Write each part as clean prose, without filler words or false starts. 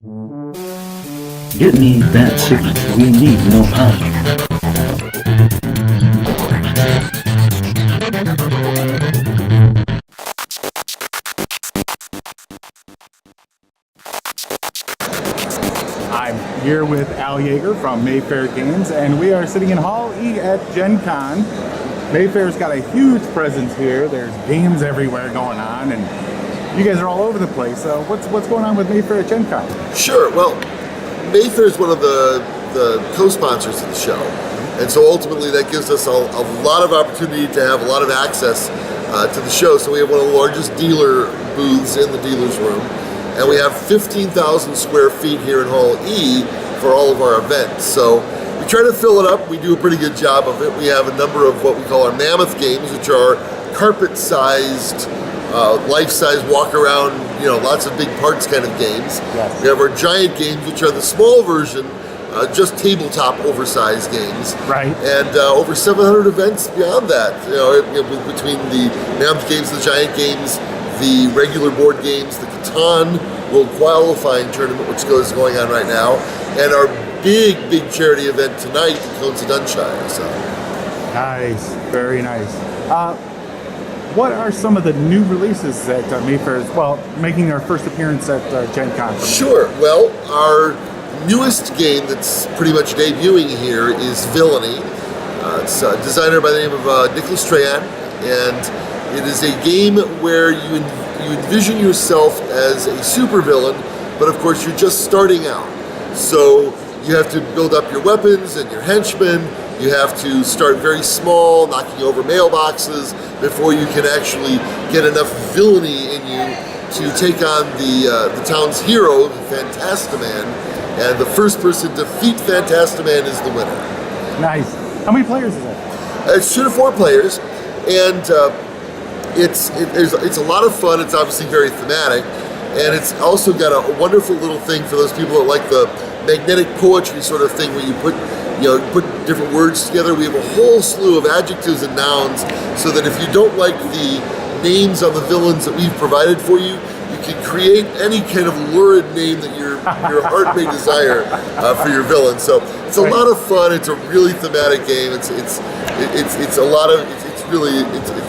Get me that signal. We need no panic. I'm here with Yeager from Mayfair Games, and we are sitting in Hall E at Gen Con. Mayfair's got a huge presence here. There's games everywhere going on, and you guys are all over the place. So what's going on with Mayfair at Gen Con? Sure. Well, Mayfair is one of the co-sponsors of the show, and so ultimately that gives us a lot of opportunity to have a lot of access to the show. So we have one of the largest dealer booths in the dealer's room, and we have 15,000 square feet here in Hall E for all of our events. So we try to fill it up. We do a pretty good job of it. We have a number of what we call our Mammoth games, which are carpet-sized, life-size walk-around, lots of big parts kind of games. Yes. We have our giant games, which are the small version, just tabletop oversized games. Right. And over 700 events beyond that, between the Mammoth games, the giant games, the regular board games, the Catan World Qualifying Tournament, which is going on right now, and our big charity event tonight, the Cones of Dunshire. So. Nice, very nice. What are some of the new releases that Mayfair is, making their first appearance at Gen Con? Sure. Well, our newest game that's pretty much debuting here is Villainy. It's a designer by the name of Nicholas Trayan, and it is a game where you envision yourself as a supervillain, but of course you're just starting out. So you have to build up your weapons and your henchmen. You have to start very small, knocking over mailboxes, before you can actually get enough villainy in you to take on the town's hero, Fantastiman. And the first person to defeat Fantastiman is the winner. Nice. How many players is it? It's 2 to 4 players, and it's a lot of fun. It's obviously very thematic, and it's also got a wonderful little thing for those people that like the magnetic poetry sort of thing, where you put different words together. We have a whole slew of adjectives and nouns, so that if you don't like the names on the villains that we've provided for you, you can create any kind of lurid name that your heart may desire for your villain. So it's a lot of fun. It's a really thematic game. It's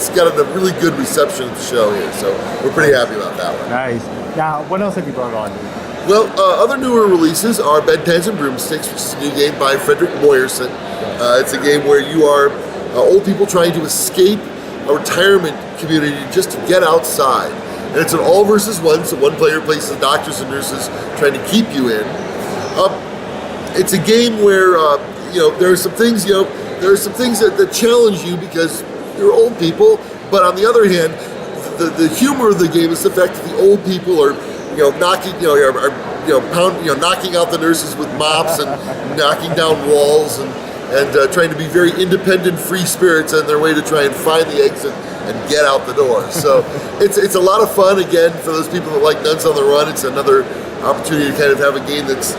got a really good reception at the show here. So we're pretty happy about that one. Nice. Now, what else have you brought on? Well, other newer releases are Bedpans and Broomsticks, which is a new game by Frederick Moyerson. It's a game where you are old people trying to escape a retirement community just to get outside. And it's an all versus one, so one player plays the doctors and nurses trying to keep you in. It's a game where there are some things that challenge you because you're old people. But on the other hand, the humor of the game is the fact that the old people are knocking out the nurses with mops and knocking down walls and trying to be very independent, free spirits on their way to try and find the exit and get out the door. So it's a lot of fun. Again, for those people that like Nuns on the Run, it's another opportunity to kind of have a game that's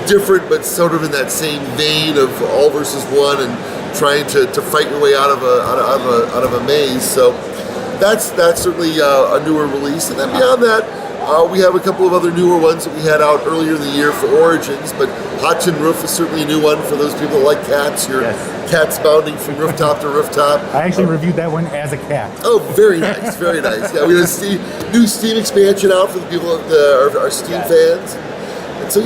different, but sort of in that same vein of all versus one and trying to fight your way out of a maze. So that's certainly a newer release. And then beyond that, we have a couple of other newer ones that we had out earlier in the year for Origins, but Hot Tin Roof is certainly a new one for those people that like cats. Your cats bounding from rooftop to rooftop. I actually reviewed that one as a cat. Oh, very nice, very nice. Yeah, we have a new Steam expansion out for the people that are Steam fans. And so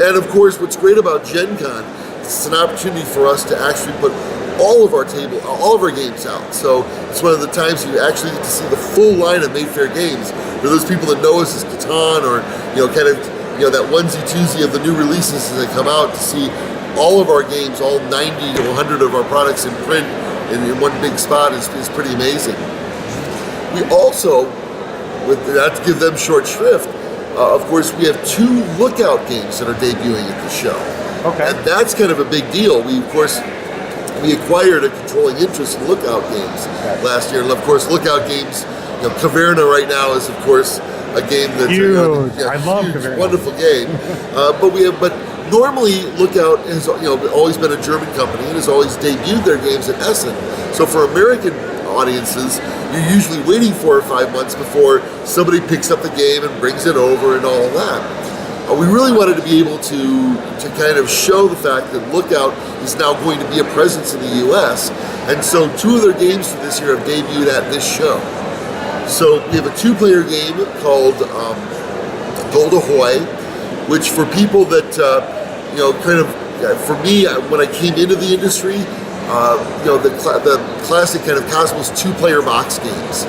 and of course, what's great about Gen Con, it's an opportunity for us to actually put all of our games out. So it's one of the times you actually get to see the full line of Mayfair Games. For those people that know us as Catan, or that onesie-twosie of the new releases as they come out, to see all of our games, all 90 to 100 of our products in print in one big spot is pretty amazing. We also, not to give them short shrift, of course, we have 2 Lookout games that are debuting at the show. Okay. And that's kind of a big deal. We acquired a controlling interest in Lookout games last year. And of course, Lookout games, Caverna right now is of course a game that's huge. I love Caverna. Wonderful game. But normally Lookout has always been a German company and has always debuted their games at Essen. So for American audiences, you're usually waiting 4 or 5 months before somebody picks up the game and brings it over and all that. we really wanted to be able to kind of show the fact that Lookout is now going to be a presence in the U.S. And so 2 of their games for this year have debuted at this show. So we have a 2-player game called Gold Ahoy, which for people that, for me, when I came into the industry, the classic kind of Cosmos 2-player box games,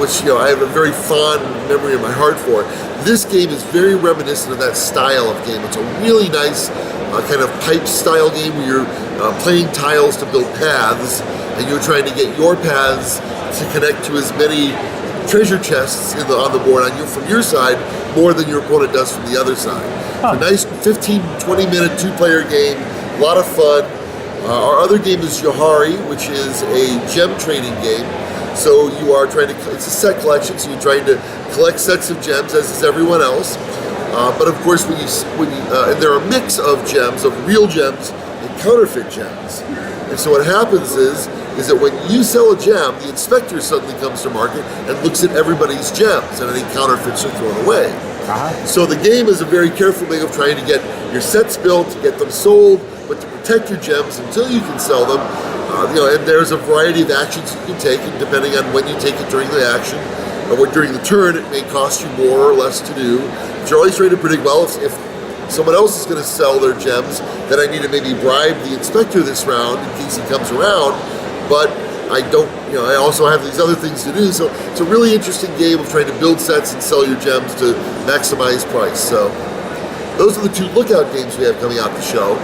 which I have a very fond memory in my heart for. This game is very reminiscent of that style of game. It's a really nice kind of pipe style game where you're playing tiles to build paths, and you're trying to get your paths to connect to as many treasure chests on the board from your side more than your opponent does from the other side. It's a nice 15-20 minute 2-player game, a lot of fun. Our other game is Johari, which is a gem trading game. So you are trying to, it's a set collection, so you're trying to collect sets of gems, as is everyone else. But of course, and there are a mix of gems, of real gems and counterfeit gems. And so what happens is that when you sell a gem, the inspector suddenly comes to market and looks at everybody's gems, and any counterfeits are thrown away. So the game is a very careful thing of trying to get your sets built, to get them sold, but to protect your gems until you can sell them. And there's a variety of actions you can take, and depending on when you take it during the action, or during the turn, it may cost you more or less to do. But you're always trying to predict, well, if someone else is going to sell their gems, then I need to maybe bribe the inspector this round in case he comes around. But I don't, I also have these other things to do. So it's a really interesting game of trying to build sets and sell your gems to maximize price. So those are the 2 Lookout games we have coming out the show.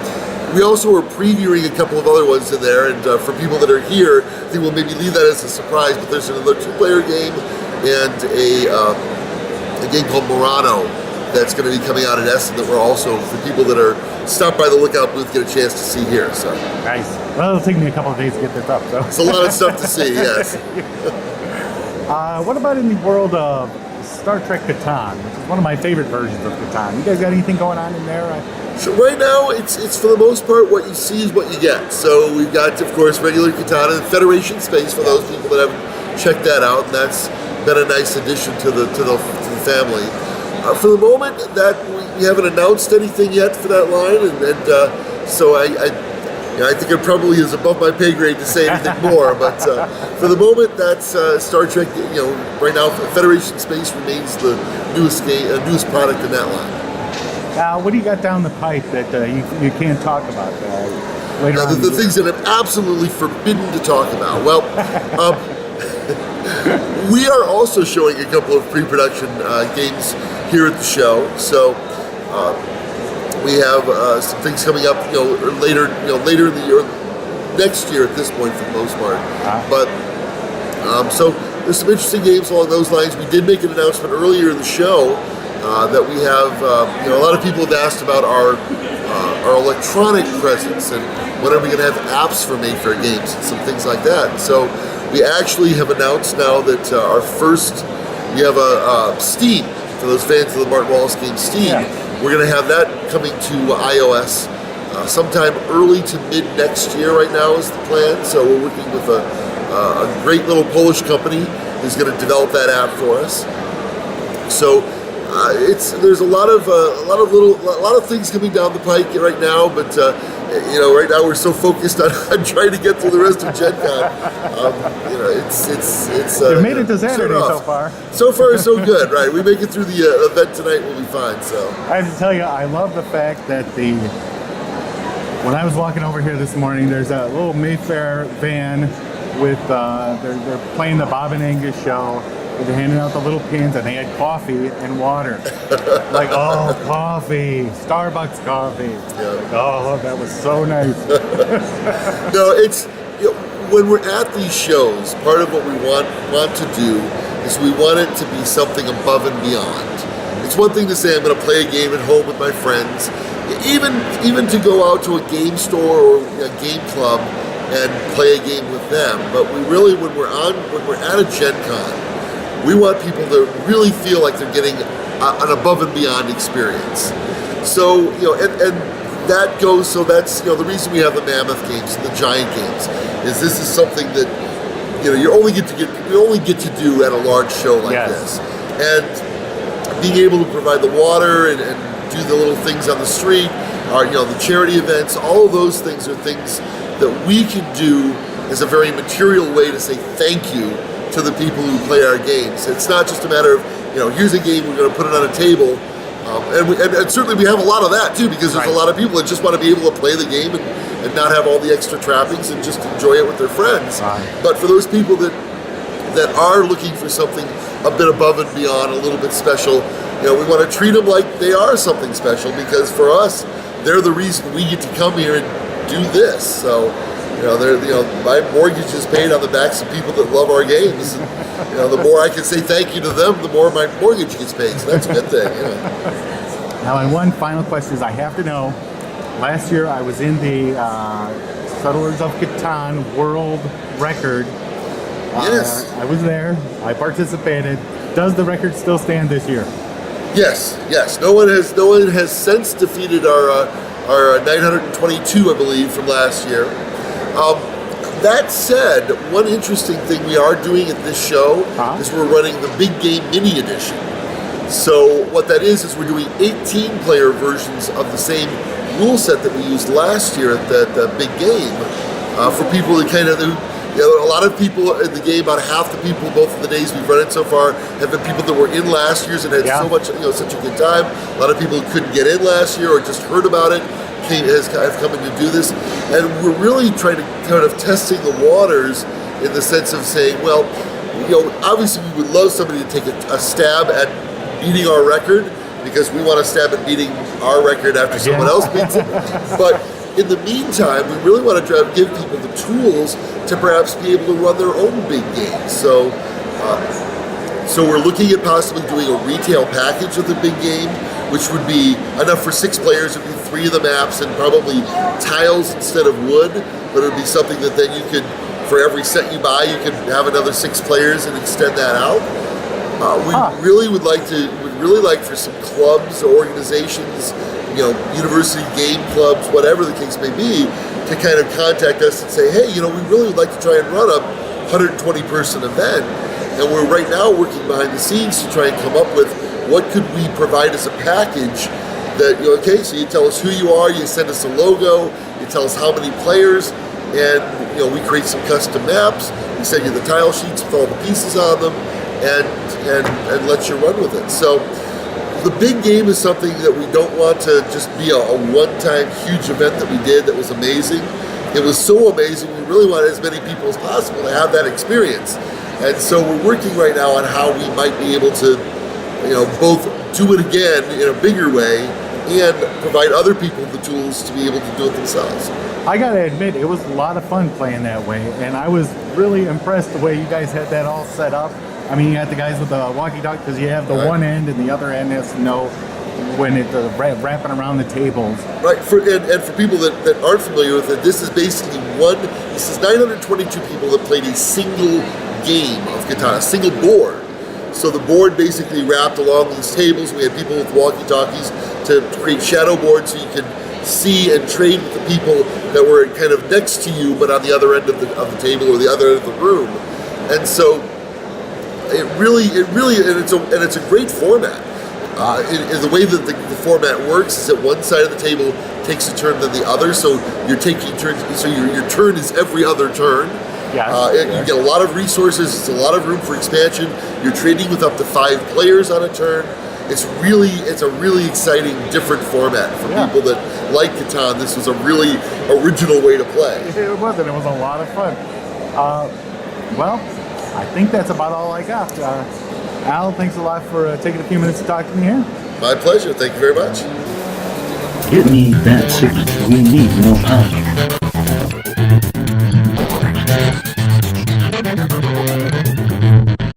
We also are previewing a couple of other ones in there, and for people that are here, I think we'll maybe leave that as a surprise, but there's another 2-player game and a game called Murano that's going to be coming out in Essen that we're also, for people that are stopped by the Lookout booth, get a chance to see here. So nice. Well, it'll take me a couple of days to get this up, so. It's a lot of stuff to see, yes. What about in the world of Star Trek Catan, which is one of my favorite versions of Catan? You guys got anything going on in there? So right now, it's for the most part what you see is what you get. So we've got, of course, regular Catan and Federation Space for those people that haven't checked that out, and that's been a nice addition to the family. For the moment, that we haven't announced anything yet for that line, and so I think it probably is above my pay grade to say anything more. But for the moment, that's Star Trek. Right now, Federation Space remains the newest product in that line. Now, what do you got down the pipe that you can't talk about later on? The things that I'm absolutely forbidden to talk about. Well, we are also showing a couple of pre-production games here at the show. So we have some things coming up, later in the year, next year at this point for the most part. But so there's some interesting games along those lines. We did make an announcement earlier in the show that we have, a lot of people have asked about our electronic presence and when are we going to have apps for Mayfair Games and some things like that. So we actually have announced now that we have a Steam, for those fans of the Martin Wallace game Steam. Yeah. We're going to have that coming to iOS sometime early to mid next year right now is the plan. So we're working with a great little Polish company who's going to develop that app for us. So there's a lot of things coming down the pike right now, but right now we're so focused on trying to get through the rest of Gen Con. You made it to Saturday so far. So far, so good, right? We make it through the event tonight, we'll be fine. So I have to tell you, I love the fact that when I was walking over here this morning, there's a little Mayfair van with they're playing the Bob and Angus show. They're handing out the little pins, and they had coffee and water. Like, oh, coffee, Starbucks coffee. Yeah. Like, oh, that was so nice. No, it's when we're at these shows, part of what we want to do is we want it to be something above and beyond. It's one thing to say I'm going to play a game at home with my friends, even to go out to a game store or a game club and play a game with them. But we really, when we're at a Gen Con, we want people to really feel like they're getting an above and beyond experience. So, and that goes, so that's, the reason we have the Mammoth games and the Giant games is this is something that, you only get to do at a large show like this. And being able to provide the water and do the little things on the street, or the charity events. All of those things are things that we can do as a very material way to say thank you to the people who play our games. It's not just a matter of here's a game, we're going to put it on a table. And certainly we have a lot of that too, because there's a lot of people that just want to be able to play the game and not have all the extra trappings and just enjoy it with their friends. But for those people that are looking for something a bit above and beyond, a little bit special, we want to treat them like they are something special, because for us, they're the reason we get to come here and do this. So, my mortgage is paid on the backs of people that love our games. And, the more I can say thank you to them, the more my mortgage gets paid. So that's a good thing. Now, and one final question is, I have to know. Last year, I was in the Settlers of Catan World Record. Yes. I was there. I participated. Does the record still stand this year? Yes. No one has since defeated our 922, I believe, from last year. That said, one interesting thing we are doing at this show is we're running the Big Game Mini Edition. So what that is we're doing 18-player versions of the same rule set that we used last year at the Big Game for people that a lot of people in the game, about half the people, both of the days we've run it so far, have been people that were in last year's and had so much, such a good time. A lot of people who couldn't get in last year or just heard about it have come in to do this. And we're really trying to kind of testing the waters in the sense of saying, well, obviously we would love somebody to take a stab at beating our record, because we want to stab at beating our record after someone else beats it. But in the meantime, we really want to try to give people the tools to perhaps be able to run their own big games. So we're looking at possibly doing a retail package of the big game, which would be enough for 6 players. It would be 3 of the maps and probably tiles instead of wood, but it would be something that then you could, for every set you buy, you could have another 6 players and extend that out. We really would like for some clubs or organizations, university game clubs, whatever the case may be, to kind of contact us and say, hey, we really would like to try and run a 120-person event. And we're right now working behind the scenes to try and come up with what could we provide as a package that, so you tell us who you are, you send us a logo, you tell us how many players, and, we create some custom maps, we send you the tile sheets with all the pieces on them, and let you run with it. So the big game is something that we don't want to just be a one-time huge event that we did that was amazing. It was so amazing, we really wanted as many people as possible to have that experience. And so we're working right now on how we might be able to, both do it again in a bigger way and provide other people the tools to be able to do it themselves. I gotta admit, it was a lot of fun playing that way, and I was really impressed the way you guys had that all set up. I mean, you had the guys with the walkie-talkie, because you have the one end and the other end has to know when it's wrapping around the tables. Right, and for people that aren't familiar with it, this is basically 922 people that played a single game of Catan, a single board. So the board basically wrapped along these tables. We had people with walkie-talkies to create shadow boards so you could see and trade with the people that were kind of next to you, but on the other end of the table or the other end of the room. And so it really, and it's a great format. The way that the format works is that one side of the table takes a turn than the other, so you're taking turns. So your turn is every other turn. You get a lot of resources. It's a lot of room for expansion. You're trading with up to 5 players on a turn. It's a really exciting, different format for people that like Catan. This was a really original way to play. It was, and it was a lot of fun. Well, I think that's about all I got. Al, thanks a lot for taking a few minutes to talk to me here. My pleasure. Thank you very much. Get me that 6. We need no pound.